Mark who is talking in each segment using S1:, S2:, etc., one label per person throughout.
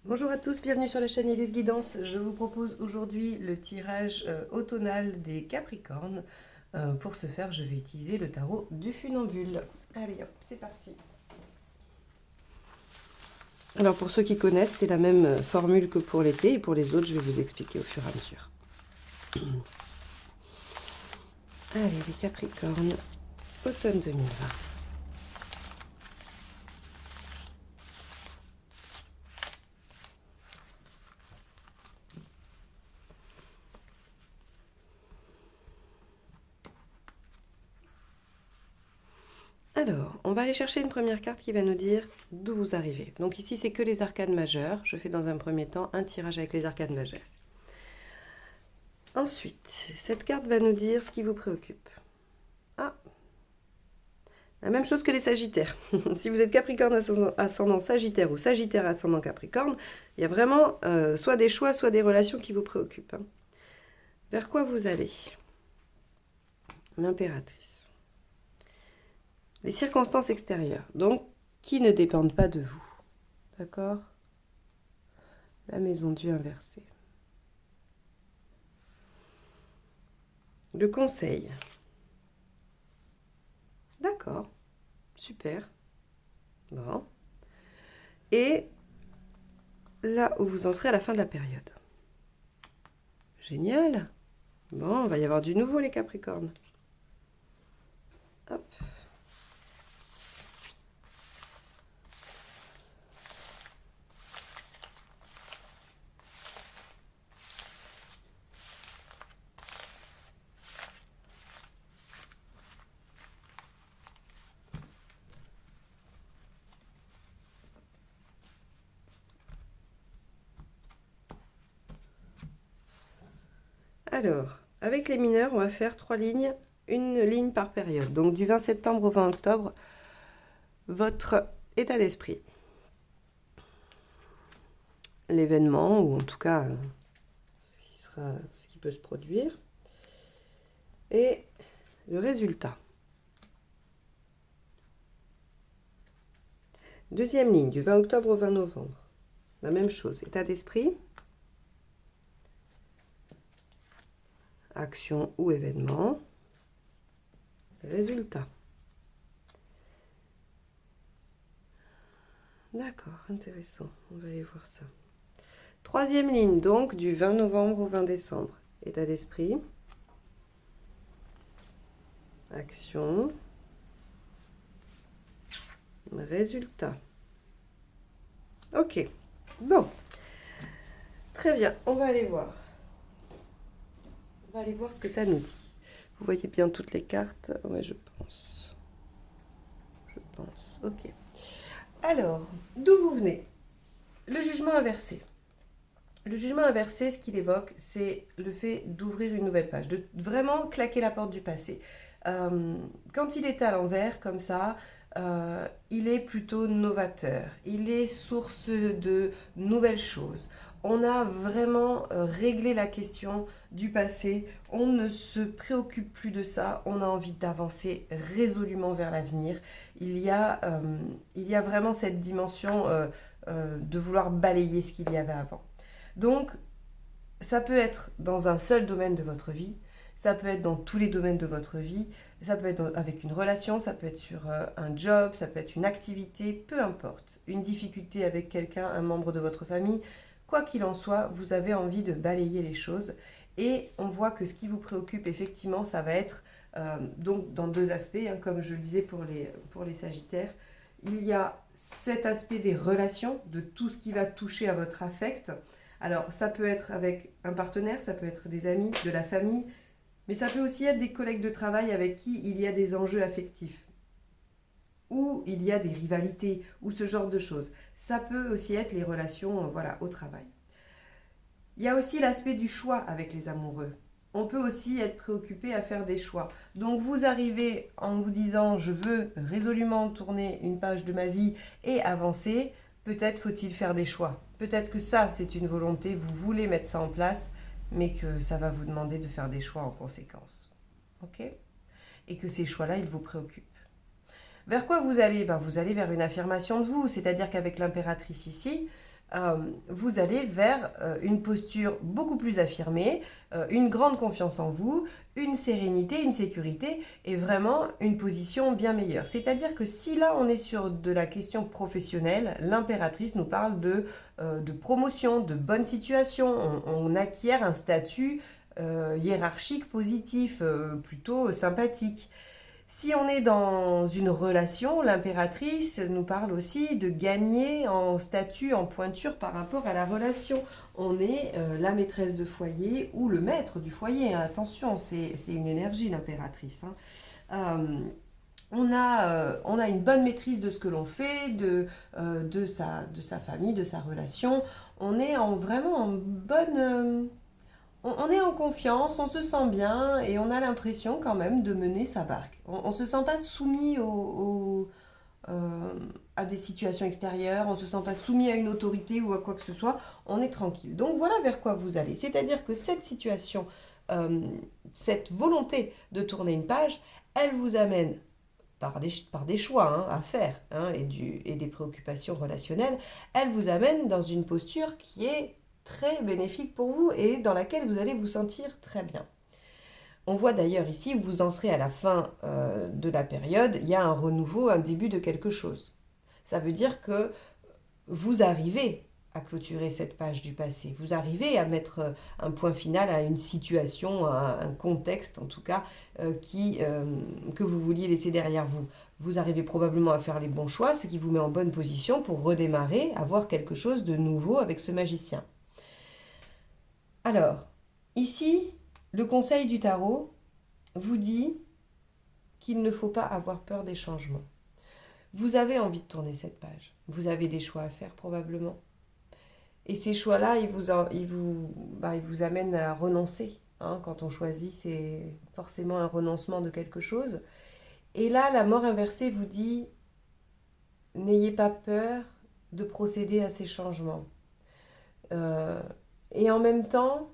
S1: Bonjour à tous, bienvenue sur la chaîne Illus Guidance. Je vous propose aujourd'hui le tirage automnal des Capricornes. Pour ce faire, je vais utiliser le tarot du funambule. Allez hop, c'est parti. Alors pour ceux qui connaissent, c'est la même formule que pour l'été et pour les autres, je vais vous expliquer au fur et à mesure. Allez, les Capricornes, automne 2020. Alors, on va aller chercher une première carte qui va nous dire d'où vous arrivez. Donc ici, c'est que les arcades majeures. Je fais dans un premier temps un tirage avec les arcades majeures. Ensuite, cette carte va nous dire ce qui vous préoccupe. Ah, la même chose que les Sagittaires. Si vous êtes Capricorne ascendant Sagittaire ou Sagittaire ascendant Capricorne, il y a vraiment soit des choix, soit des relations qui vous préoccupent. Vers quoi vous allez? L'impératrice. Les circonstances extérieures, donc qui ne dépendent pas de vous. D'accord? La maison Dieu inversée. Le conseil. D'accord. Super. Bon. Et là où vous en serez à la fin de la période. Génial. Bon, il va y avoir du nouveau les Capricornes. Hop. Alors, avec les mineurs, on va faire 3 lignes, une ligne par période. Donc du 20 septembre au 20 octobre, votre état d'esprit. L'événement, ou en tout cas ce qui peut se produire. Et le résultat. Deuxième ligne, du 20 octobre au 20 novembre. La même chose, état d'esprit. Action ou événement. Résultat. D'accord, intéressant. On va aller voir ça. Troisième ligne, donc, du 20 novembre au 20 décembre. État d'esprit. Action. Résultat. Ok. Bon. Très bien, on va aller voir. On va aller voir ce que ça nous dit. Vous voyez bien toutes les cartes? Ouais, je pense. Je pense. Ok. Alors, d'où vous venez? Le jugement inversé. Le jugement inversé, ce qu'il évoque, c'est le fait d'ouvrir une nouvelle page, de vraiment claquer la porte du passé. Quand il est à l'envers, comme ça, il est plutôt novateur. Il est source de nouvelles choses. On a vraiment réglé la question du passé. On ne se préoccupe plus de ça. On a envie d'avancer résolument vers l'avenir. Il y a vraiment cette dimension de vouloir balayer ce qu'il y avait avant. Donc, ça peut être dans un seul domaine de votre vie, ça peut être dans tous les domaines de votre vie, ça peut être avec une relation, ça peut être sur un job, ça peut être une activité, peu importe. Une difficulté avec quelqu'un, un membre de votre famille, quoi qu'il en soit, vous avez envie de balayer les choses. Et on voit que ce qui vous préoccupe, effectivement, ça va être donc dans deux aspects, hein, comme je le disais pour les Sagittaires. Il y a cet aspect des relations, de tout ce qui va toucher à votre affect. Alors, ça peut être avec un partenaire, ça peut être des amis, de la famille, mais ça peut aussi être des collègues de travail avec qui il y a des enjeux affectifs, ou il y a des rivalités, ou ce genre de choses. Ça peut aussi être les relations voilà, au travail. Il y a aussi l'aspect du choix avec les amoureux. On peut aussi être préoccupé à faire des choix. Donc vous arrivez en vous disant je veux résolument tourner une page de ma vie et avancer, peut-être faut-il faire des choix. Peut-être que ça c'est une volonté, vous voulez mettre ça en place, mais que ça va vous demander de faire des choix en conséquence. Ok? Et que ces choix-là, ils vous préoccupent. Vers quoi vous allez? Vous allez vers une affirmation de vous, c'est-à-dire qu'avec l'impératrice ici, vous allez vers une posture beaucoup plus affirmée, une grande confiance en vous, une sérénité, une sécurité et vraiment une position bien meilleure. C'est-à-dire que si là on est sur de la question professionnelle, l'impératrice nous parle de promotion, de bonne situation, on acquiert un statut hiérarchique positif, plutôt sympathique. Si on est dans une relation, l'impératrice nous parle aussi de gagner en statut, en pointure par rapport à la relation. On est la maîtresse de foyer ou le maître du foyer. Hein. Attention, c'est une énergie, l'impératrice. Hein. On a une bonne maîtrise de ce que l'on fait, de sa famille, de sa relation. On est vraiment en bonne... on est en confiance, on se sent bien et on a l'impression quand même de mener sa barque. On ne se sent pas soumis à des situations extérieures, on ne se sent pas soumis à une autorité ou à quoi que ce soit, on est tranquille. Donc voilà vers quoi vous allez. C'est-à-dire que cette situation, cette volonté de tourner une page, elle vous amène par des choix à faire et des préoccupations relationnelles, elle vous amène dans une posture qui est très bénéfique pour vous et dans laquelle vous allez vous sentir très bien. On voit d'ailleurs ici où vous en serez à la fin de la période, il y a un renouveau, un début de quelque chose. Ça veut dire que vous arrivez à clôturer cette page du passé, vous arrivez à mettre un point final à une situation, à un contexte en tout cas, que vous vouliez laisser derrière vous. Vous arrivez probablement à faire les bons choix, ce qui vous met en bonne position pour redémarrer, avoir quelque chose de nouveau avec ce magicien. Alors, ici, le conseil du tarot vous dit qu'il ne faut pas avoir peur des changements. Vous avez envie de tourner cette page. Vous avez des choix à faire probablement. Et ces choix-là, ils vous amènent à renoncer. Quand on choisit, c'est forcément un renoncement de quelque chose. Et là, la mort inversée vous dit, n'ayez pas peur de procéder à ces changements. Et en même temps,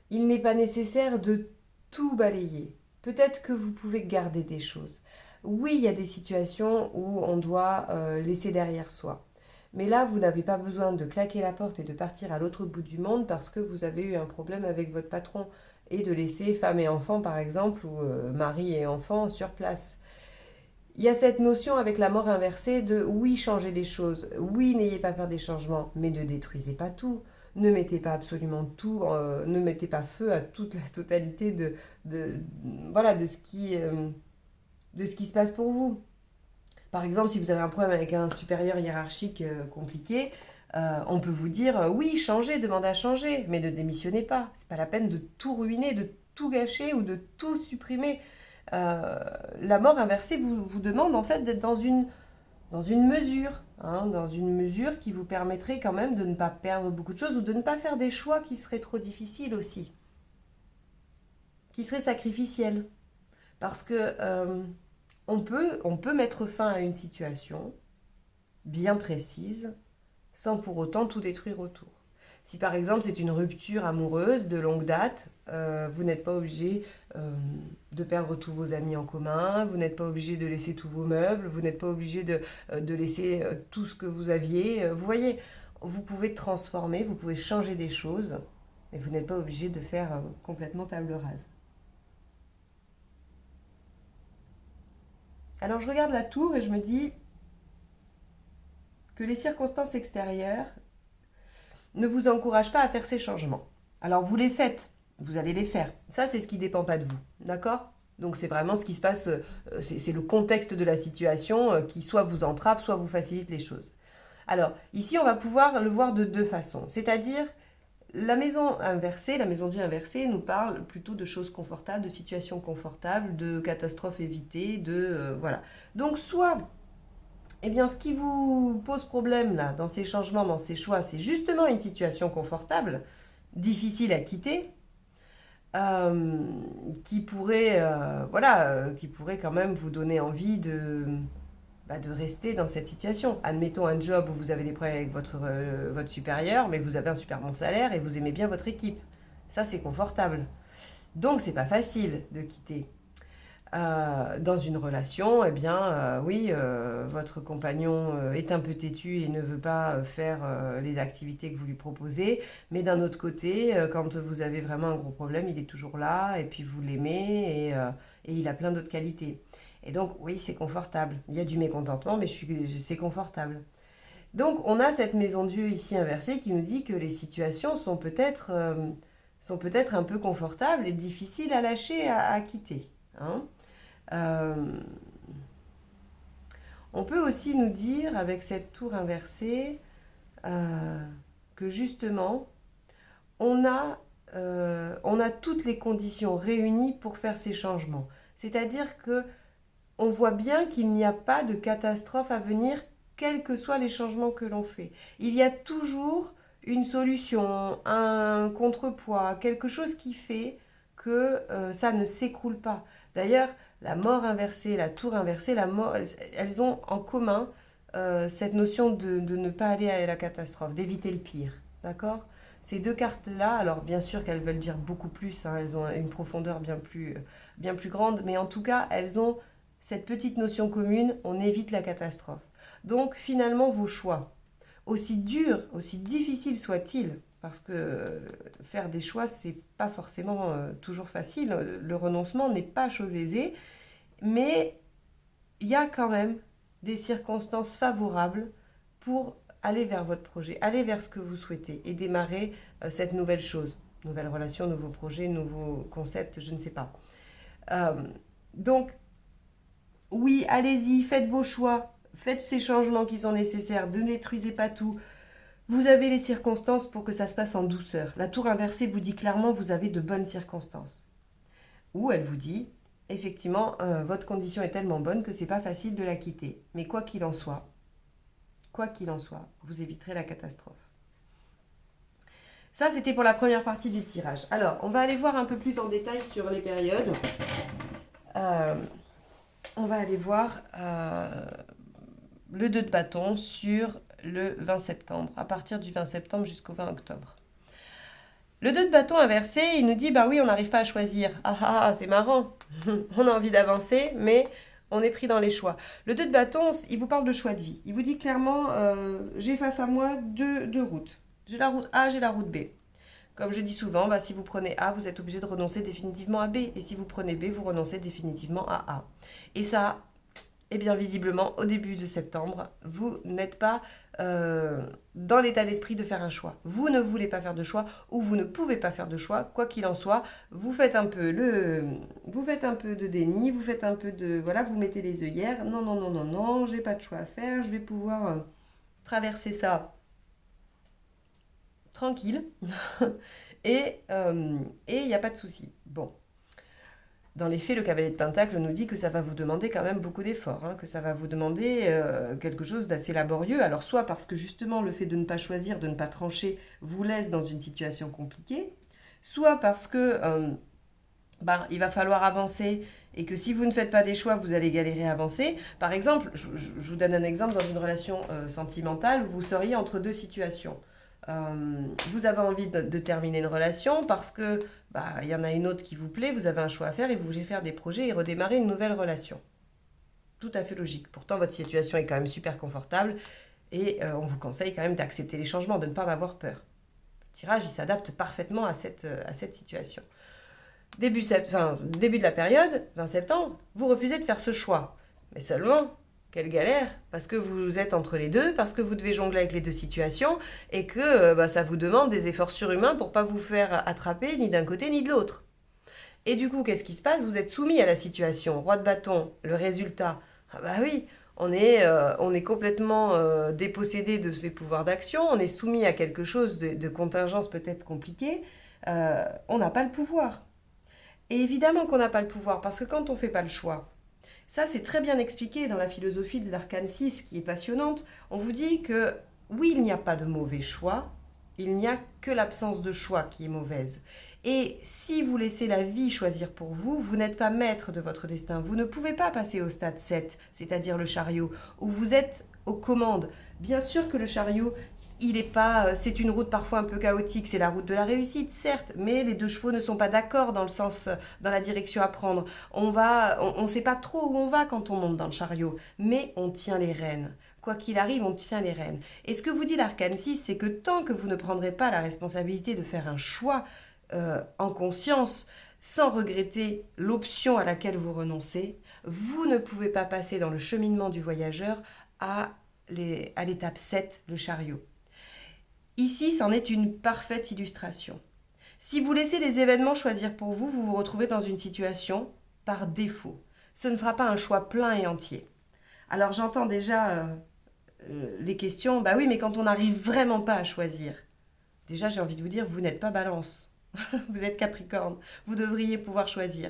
S1: il n'est pas nécessaire de tout balayer. Peut-être que vous pouvez garder des choses. Oui, il y a des situations où on doit laisser derrière soi. Mais là, vous n'avez pas besoin de claquer la porte et de partir à l'autre bout du monde parce que vous avez eu un problème avec votre patron et de laisser femme et enfant, par exemple, ou mari et enfant sur place. Il y a cette notion avec la mort inversée de oui, changez les choses, oui, n'ayez pas peur des changements, mais ne détruisez pas tout. Ne mettez pas absolument tout, ne mettez pas feu à toute la totalité de ce qui se passe pour vous. Par exemple, si vous avez un problème avec un supérieur hiérarchique compliqué, on peut vous dire oui, changez, demandez à changer, mais ne démissionnez pas. C'est pas la peine de tout ruiner, de tout gâcher ou de tout supprimer. La mort inversée vous demande en fait d'être dans une mesure, dans une mesure qui vous permettrait quand même de ne pas perdre beaucoup de choses ou de ne pas faire des choix qui seraient trop difficiles aussi, qui seraient sacrificiels. Parce que on peut mettre fin à une situation bien précise sans pour autant tout détruire autour. Si par exemple c'est une rupture amoureuse de longue date, vous n'êtes pas obligé de perdre tous vos amis en commun, vous n'êtes pas obligé de laisser tous vos meubles, vous n'êtes pas obligé de laisser tout ce que vous aviez. Vous voyez, vous pouvez transformer, vous pouvez changer des choses, mais vous n'êtes pas obligé de faire complètement table rase. Alors je regarde la tour et je me dis que les circonstances extérieures ne vous encouragent pas à faire ces changements. Alors vous les faites, vous allez les faire. Ça, c'est ce qui ne dépend pas de vous, d'accord ? Donc c'est vraiment ce qui se passe, c'est le contexte de la situation qui soit vous entrave, soit vous facilite les choses. Alors ici, on va pouvoir le voir de deux façons. C'est-à-dire, la maison inversée, la maison Dieu inversée nous parle plutôt de choses confortables, de situations confortables, de catastrophes évitées, voilà. Donc soit... Eh bien, ce qui vous pose problème là, dans ces changements, dans ces choix, c'est justement une situation confortable, difficile à quitter, qui pourrait quand même vous donner envie de rester dans cette situation. Admettons un job où vous avez des problèmes avec votre supérieur, mais vous avez un super bon salaire et vous aimez bien votre équipe. Ça, c'est confortable. Donc, c'est pas facile de quitter. Dans une relation, eh bien, oui, votre compagnon est un peu têtu et ne veut pas faire les activités que vous lui proposez, mais d'un autre côté, quand vous avez vraiment un gros problème, il est toujours là, et puis vous l'aimez, et il a plein d'autres qualités. Et donc, oui, c'est confortable. Il y a du mécontentement, mais c'est confortable. Donc, on a cette maison Dieu ici inversée qui nous dit que les situations sont peut-être un peu confortables et difficiles à lâcher, à quitter. Hein. Euh, on peut aussi nous dire, avec cette tour inversée, que justement, on a toutes les conditions réunies pour faire ces changements. C'est-à-dire que on voit bien qu'il n'y a pas de catastrophe à venir, quels que soient les changements que l'on fait. Il y a toujours une solution, un contrepoids, quelque chose qui fait que ça ne s'écroule pas. D'ailleurs, la mort inversée, la tour inversée, la mort, elles ont en commun cette notion de ne pas aller à la catastrophe, d'éviter le pire. D'accord? Ces deux cartes-là, alors bien sûr qu'elles veulent dire beaucoup plus, hein, elles ont une profondeur bien plus grande, mais en tout cas, elles ont cette petite notion commune, on évite la catastrophe. Donc finalement, vos choix, aussi durs, aussi difficiles soient-ils, parce que faire des choix, c'est pas forcément toujours facile, le renoncement n'est pas chose aisée, mais il y a quand même des circonstances favorables pour aller vers votre projet, aller vers ce que vous souhaitez et démarrer cette nouvelle chose, nouvelle relation, nouveau projet, nouveau concept, je ne sais pas. Donc, oui, allez-y, faites vos choix, faites ces changements qui sont nécessaires, ne détruisez pas tout. Vous avez les circonstances pour que ça se passe en douceur. La tour inversée vous dit clairement vous avez de bonnes circonstances. Ou elle vous dit, effectivement, votre condition est tellement bonne que c'est pas facile de la quitter. Mais quoi qu'il en soit, vous éviterez la catastrophe. Ça, c'était pour la première partie du tirage. Alors, on va aller voir un peu plus en détail sur les périodes. On va aller voir le 2 de bâton sur le 20 septembre, à partir du 20 septembre jusqu'au 20 octobre. Le 2 de bâton inversé, il nous dit, bah oui, on n'arrive pas à choisir. C'est marrant. On a envie d'avancer, mais on est pris dans les choix. Le 2 de bâton, il vous parle de choix de vie. Il vous dit clairement, j'ai face à moi deux routes. J'ai la route A, j'ai la route B. Comme je dis souvent, si vous prenez A, vous êtes obligé de renoncer définitivement à B. Et si vous prenez B, vous renoncez définitivement à A. Et ça, eh bien visiblement, au début de septembre, vous n'êtes pas dans l'état d'esprit de faire un choix. Vous ne voulez pas faire de choix ou vous ne pouvez pas faire de choix. Quoi qu'il en soit, vous faites un peu de déni, vous faites un peu de... Voilà, vous mettez les œillères. Non, j'ai pas de choix à faire. Je vais pouvoir traverser ça tranquille. Et il n'y a pas de souci. Bon. Dans les faits, le cavalier de Pentacle nous dit que ça va vous demander quand même beaucoup d'efforts, hein, que ça va vous demander quelque chose d'assez laborieux. Alors soit parce que justement le fait de ne pas choisir, de ne pas trancher, vous laisse dans une situation compliquée, soit parce que il va falloir avancer et que si vous ne faites pas des choix, vous allez galérer à avancer. Par exemple, je vous donne un exemple dans une relation sentimentale, vous seriez entre deux situations. Vous avez envie de terminer une relation parce que il y en a une autre qui vous plaît, vous avez un choix à faire et vous voulez faire des projets et redémarrer une nouvelle relation. Tout à fait logique. Pourtant, votre situation est quand même super confortable et on vous conseille quand même d'accepter les changements, de ne pas en avoir peur. Le tirage, il s'adapte parfaitement à cette situation. Début de la période, 20 septembre, vous refusez de faire ce choix. Mais seulement... Quelle galère, parce que vous êtes entre les deux, parce que vous devez jongler avec les deux situations et que ça vous demande des efforts surhumains pour ne pas vous faire attraper ni d'un côté ni de l'autre. Et du coup, qu'est-ce qui se passe? Vous êtes soumis à la situation. Roi de bâton, le résultat, oui, on est complètement dépossédé de ses pouvoirs d'action, on est soumis à quelque chose de contingence peut-être compliquée, on n'a pas le pouvoir. Et évidemment qu'on n'a pas le pouvoir, parce que quand on ne fait pas le choix, ça, c'est très bien expliqué dans la philosophie de l'arcane 6, qui est passionnante. On vous dit que, oui, il n'y a pas de mauvais choix, il n'y a que l'absence de choix qui est mauvaise. Et si vous laissez la vie choisir pour vous, vous n'êtes pas maître de votre destin. Vous ne pouvez pas passer au stade 7, c'est-à-dire le chariot, où vous êtes aux commandes. Bien sûr que le chariot, il est pas, c'est une route parfois un peu chaotique, c'est la route de la réussite, certes, mais les deux chevaux ne sont pas d'accord dans le sens, dans la direction à prendre. On sait pas trop où on va quand on monte dans le chariot, mais on tient les rênes. Quoi qu'il arrive, on tient les rênes. Et ce que vous dit l'arcane 6, c'est que tant que vous ne prendrez pas la responsabilité de faire un choix en conscience, sans regretter l'option à laquelle vous renoncez, vous ne pouvez pas passer dans le cheminement du voyageur à l'étape 7, le chariot. Ici, c'en est une parfaite illustration. Si vous laissez les événements choisir pour vous, vous vous retrouvez dans une situation par défaut. Ce ne sera pas un choix plein et entier. Alors j'entends déjà les questions, bah oui, mais quand on n'arrive vraiment pas à choisir, déjà j'ai envie de vous dire, vous n'êtes pas Balance, vous êtes Capricorne, vous devriez pouvoir choisir.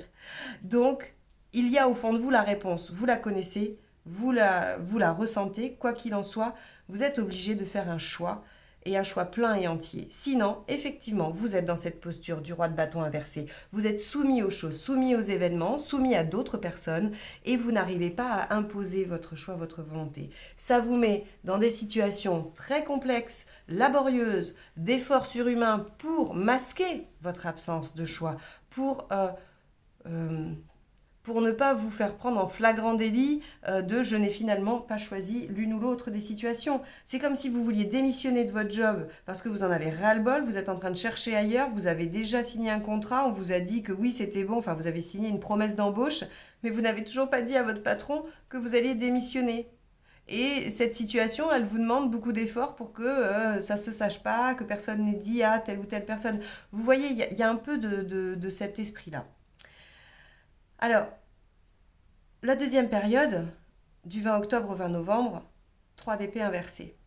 S1: Donc, il y a au fond de vous la réponse, vous la connaissez, vous la ressentez, quoi qu'il en soit, vous êtes obligé de faire un choix, et un choix plein et entier. Sinon, effectivement, vous êtes dans cette posture du roi de bâton inversé. Vous êtes soumis aux choses, soumis aux événements, soumis à d'autres personnes, et vous n'arrivez pas à imposer votre choix, votre volonté. Ça vous met dans des situations très complexes, laborieuses, d'efforts surhumains pour masquer votre absence de choix, pour ne pas vous faire prendre en flagrant délit de je n'ai finalement pas choisi l'une ou l'autre des situations. C'est comme si vous vouliez démissionner de votre job parce que vous en avez ras-le-bol, vous êtes en train de chercher ailleurs, vous avez déjà signé un contrat, on vous a dit que oui c'était bon, enfin vous avez signé une promesse d'embauche, mais vous n'avez toujours pas dit à votre patron que vous alliez démissionner. Et cette situation, elle vous demande beaucoup d'efforts pour que ça ne se sache pas, que personne n'ait dit à telle ou telle personne. Vous voyez, il y a un peu de cet esprit-là. Alors, la deuxième période, du 20 octobre au 20 novembre, 3 d'épée inversée.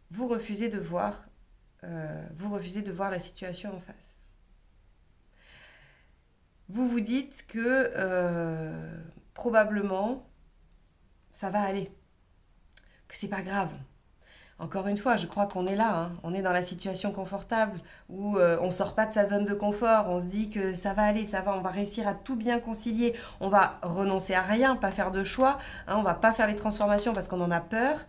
S1: Vous refusez de voir la situation en face. Vous vous dites que probablement ça va aller, que c'est pas grave. Encore une fois, je crois qu'on est là, hein. On est dans la situation confortable où on ne sort pas de sa zone de confort, on se dit que ça va aller, ça va, on va réussir à tout bien concilier, on va renoncer à rien, pas faire de choix, hein, on va pas faire les transformations parce qu'on en a peur,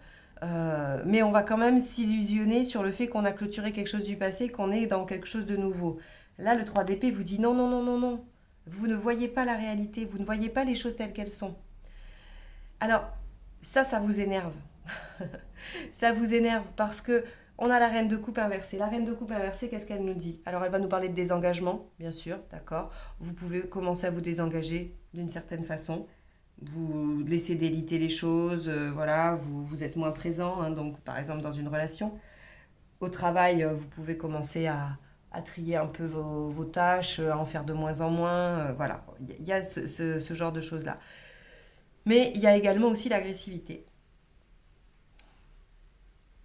S1: mais on va quand même s'illusionner sur le fait qu'on a clôturé quelque chose du passé, qu'on est dans quelque chose de nouveau. Là, le 3 d'épée vous dit non, non, non, non, non, vous ne voyez pas la réalité, vous ne voyez pas les choses telles qu'elles sont. Alors, ça vous énerve. Ça vous énerve parce que on a la reine de coupe inversée. La reine de coupe inversée, qu'est-ce qu'elle nous dit? Alors, elle va nous parler de désengagement, bien sûr, d'accord. Vous pouvez commencer à vous désengager d'une certaine façon. Vous laissez déliter les choses, voilà, vous êtes moins présent, hein, donc par exemple dans une relation. Au travail, vous pouvez commencer à trier un peu vos tâches, à en faire de moins en moins, voilà. Il y a ce genre de choses-là. Mais il y a également aussi l'agressivité.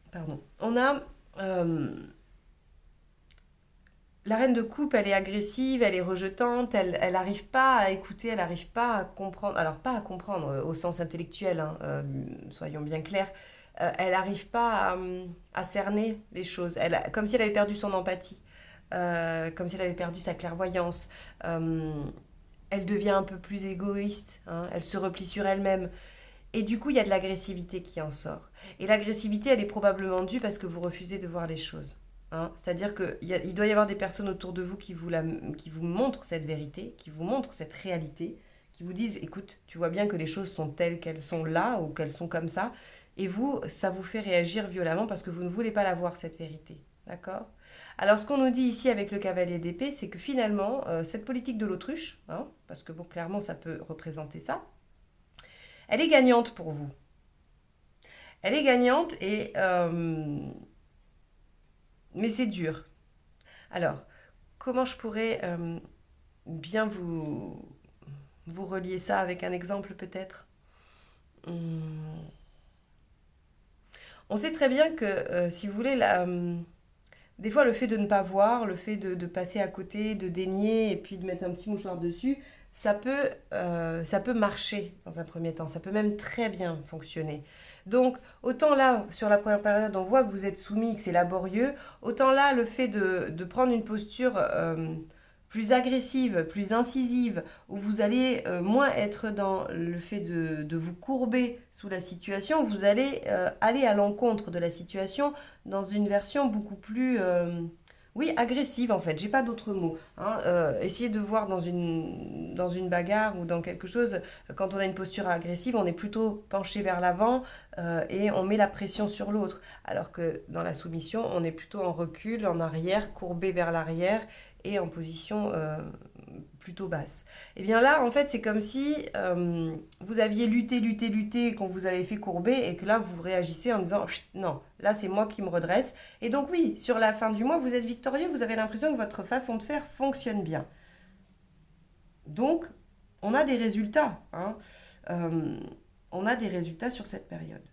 S1: Pardon. On a la reine de coupe, elle est agressive, elle est rejetante, elle n'arrive pas à écouter, elle n'arrive pas à comprendre. Alors pas à comprendre au sens intellectuel, hein, soyons bien clairs. Elle n'arrive pas à cerner les choses. Comme si elle avait perdu son empathie, comme si elle avait perdu sa clairvoyance. Elle devient un peu plus égoïste, hein, elle se replie sur elle-même. Et du coup, il y a de l'agressivité qui en sort. Et l'agressivité, elle est probablement due parce que vous refusez de voir les choses. Hein. C'est-à-dire qu'il doit y avoir des personnes autour de vous qui vous montrent cette vérité, qui vous montrent cette réalité, qui vous disent, écoute, tu vois bien que les choses sont telles qu'elles sont là ou qu'elles sont comme ça. Et vous, ça vous fait réagir violemment parce que vous ne voulez pas la voir, cette vérité. D'accord? Alors, ce qu'on nous dit ici avec le cavalier d'épée, c'est que finalement, cette politique de l'autruche, hein, parce que bon, clairement, ça peut représenter ça, elle est gagnante pour vous. Elle est gagnante mais c'est dur. Alors, comment je pourrais bien vous relier ça avec un exemple peut-être? On sait très bien que, si vous voulez, des fois le fait de ne pas voir, le fait de passer à côté, de dénier et puis de mettre un petit mouchoir dessus, ça peut marcher dans un premier temps, ça peut même très bien fonctionner. Donc, autant là, sur la première période, on voit que vous êtes soumis, que c'est laborieux, autant là, le fait de prendre une posture plus agressive, plus incisive, où vous allez moins être dans le fait de vous courber sous la situation, vous allez aller à l'encontre de la situation dans une version beaucoup plus... oui, agressive en fait, j'ai pas d'autre mot. Hein. Essayez de voir dans une bagarre ou dans quelque chose, quand on a une posture agressive, on est plutôt penché vers l'avant et on met la pression sur l'autre. Alors que dans la soumission, on est plutôt en recul, en arrière, courbé vers l'arrière et en position plutôt basse. Et bien là, en fait, c'est comme si vous aviez lutté, qu'on vous avait fait courber et que là, vous réagissez en disant non, là, c'est moi qui me redresse. Et donc oui, sur la fin du mois, vous êtes victorieux, vous avez l'impression que votre façon de faire fonctionne bien. Donc, on a des résultats. Hein. On a des résultats sur cette période.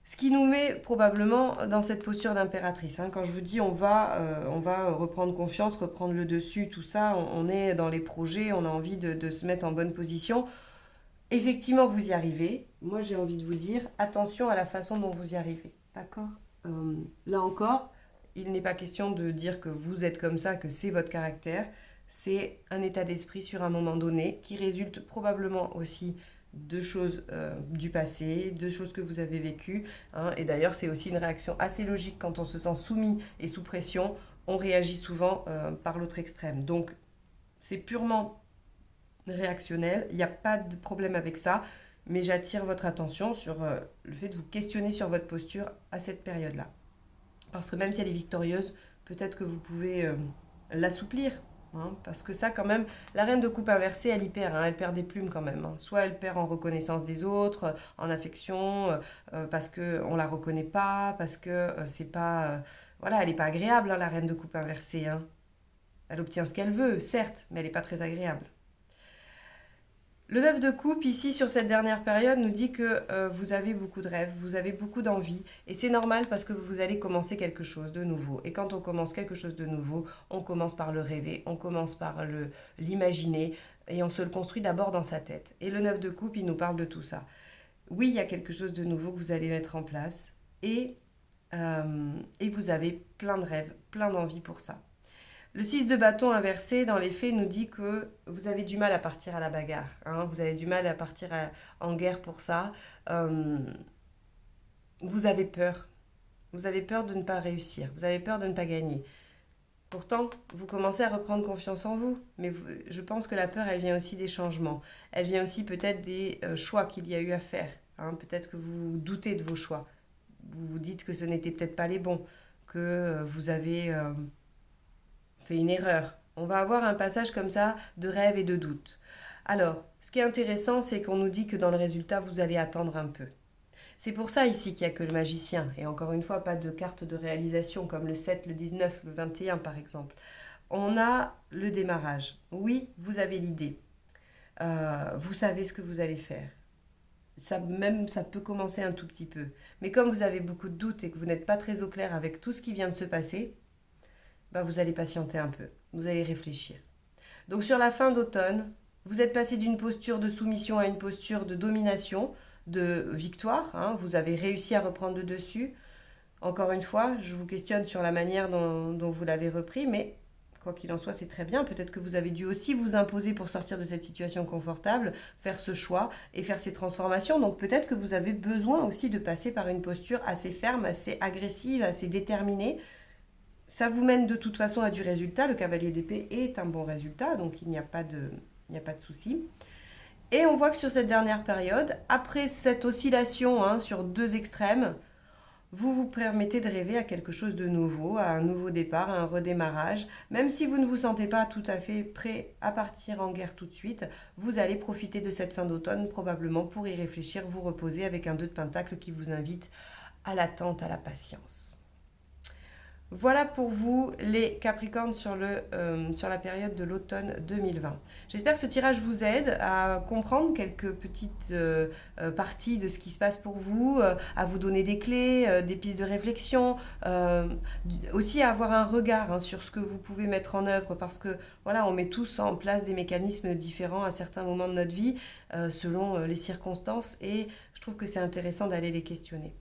S1: Ce qui nous met probablement dans cette posture d'impératrice. Hein. Quand je vous dis on va reprendre confiance, reprendre le dessus, tout ça, on est dans les projets, on a envie de se mettre en bonne position. Effectivement, vous y arrivez. Moi, j'ai envie de vous dire, attention à la façon dont vous y arrivez. D'accord. Là encore, il n'est pas question de dire que vous êtes comme ça, que c'est votre caractère. C'est un état d'esprit sur un moment donné qui résulte probablement aussi de choses du passé, de choses que vous avez vécues. Hein. Et d'ailleurs, c'est aussi une réaction assez logique quand on se sent soumis et sous pression. On réagit souvent par l'autre extrême. Donc, c'est purement réactionnel. Il n'y a pas de problème avec ça. Mais j'attire votre attention sur le fait de vous questionner sur votre posture à cette période-là. Parce que même si elle est victorieuse, peut-être que vous pouvez l'assouplir. Hein, parce que ça, quand même, la reine de coupe inversée, elle y perd. Hein, elle perd des plumes quand même. Hein. Soit elle perd en reconnaissance des autres, en affection, parce qu'on ne la reconnaît pas, parce que c'est pas... voilà, elle n'est pas agréable, hein, la reine de coupe inversée. Hein. Elle obtient ce qu'elle veut, certes, mais elle n'est pas très agréable. Le 9 de coupe, ici, sur cette dernière période, nous dit que vous avez beaucoup de rêves, vous avez beaucoup d'envie. Et c'est normal parce que vous allez commencer quelque chose de nouveau. Et quand on commence quelque chose de nouveau, on commence par le rêver, on commence par l'imaginer. Et on se le construit d'abord dans sa tête. Et le 9 de coupe, il nous parle de tout ça. Oui, il y a quelque chose de nouveau que vous allez mettre en place. Et vous avez plein de rêves, plein d'envies pour ça. Le 6 de bâton inversé, dans les faits, nous dit que vous avez du mal à partir à la bagarre. Hein, vous avez du mal à partir en guerre pour ça. Vous avez peur. Vous avez peur de ne pas réussir. Vous avez peur de ne pas gagner. Pourtant, vous commencez à reprendre confiance en vous. Mais je pense que la peur, elle vient aussi des changements. Elle vient aussi peut-être des choix qu'il y a eu à faire. Hein, peut-être que vous doutez de vos choix. Vous vous dites que ce n'était peut-être pas les bons. Que vous avez... fait une erreur. On va avoir un passage comme ça de rêve et de doute. Alors, ce qui est intéressant, c'est qu'on nous dit que dans le résultat, vous allez attendre un peu. C'est pour ça ici qu'il n'y a que le magicien. Et encore une fois, pas de carte de réalisation comme le 7, le 19, le 21 par exemple. On a le démarrage. Oui, vous avez l'idée. Vous savez ce que vous allez faire. Ça peut commencer un tout petit peu. Mais comme vous avez beaucoup de doutes et que vous n'êtes pas très au clair avec tout ce qui vient de se passer, vous allez patienter un peu, vous allez réfléchir. Donc sur la fin d'automne, vous êtes passé d'une posture de soumission à une posture de domination, de victoire. Hein, vous avez réussi à reprendre le dessus. Encore une fois, je vous questionne sur la manière dont vous l'avez repris, mais quoi qu'il en soit, c'est très bien. Peut-être que vous avez dû aussi vous imposer pour sortir de cette situation confortable, faire ce choix et faire ces transformations. Donc peut-être que vous avez besoin aussi de passer par une posture assez ferme, assez agressive, assez déterminée. Ça vous mène de toute façon à du résultat. Le cavalier d'épée est un bon résultat, donc il n'y a pas de souci. Et on voit que sur cette dernière période, après cette oscillation sur deux extrêmes, vous vous permettez de rêver à quelque chose de nouveau, à un nouveau départ, à un redémarrage. Même si vous ne vous sentez pas tout à fait prêt à partir en guerre tout de suite, vous allez profiter de cette fin d'automne probablement pour y réfléchir, vous reposer avec un 2 de pentacle qui vous invite à l'attente, à la patience. Voilà pour vous les Capricornes sur la période de l'automne 2020. J'espère que ce tirage vous aide à comprendre quelques petites parties de ce qui se passe pour vous, à vous donner des clés, des pistes de réflexion, aussi à avoir un regard sur ce que vous pouvez mettre en œuvre parce que voilà, on met tous en place des mécanismes différents à certains moments de notre vie selon les circonstances et je trouve que c'est intéressant d'aller les questionner.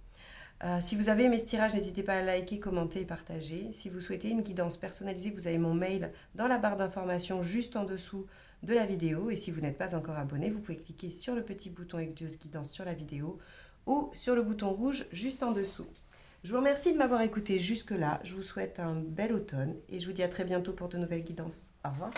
S1: Si vous avez aimé ce tirage, n'hésitez pas à liker, commenter et partager. Si vous souhaitez une guidance personnalisée, vous avez mon mail dans la barre d'informations juste en dessous de la vidéo. Et si vous n'êtes pas encore abonné, vous pouvez cliquer sur le petit bouton Ecdueuse Guidance sur la vidéo ou sur le bouton rouge juste en dessous. Je vous remercie de m'avoir écouté jusque-là. Je vous souhaite un bel automne et je vous dis à très bientôt pour de nouvelles guidances. Au revoir.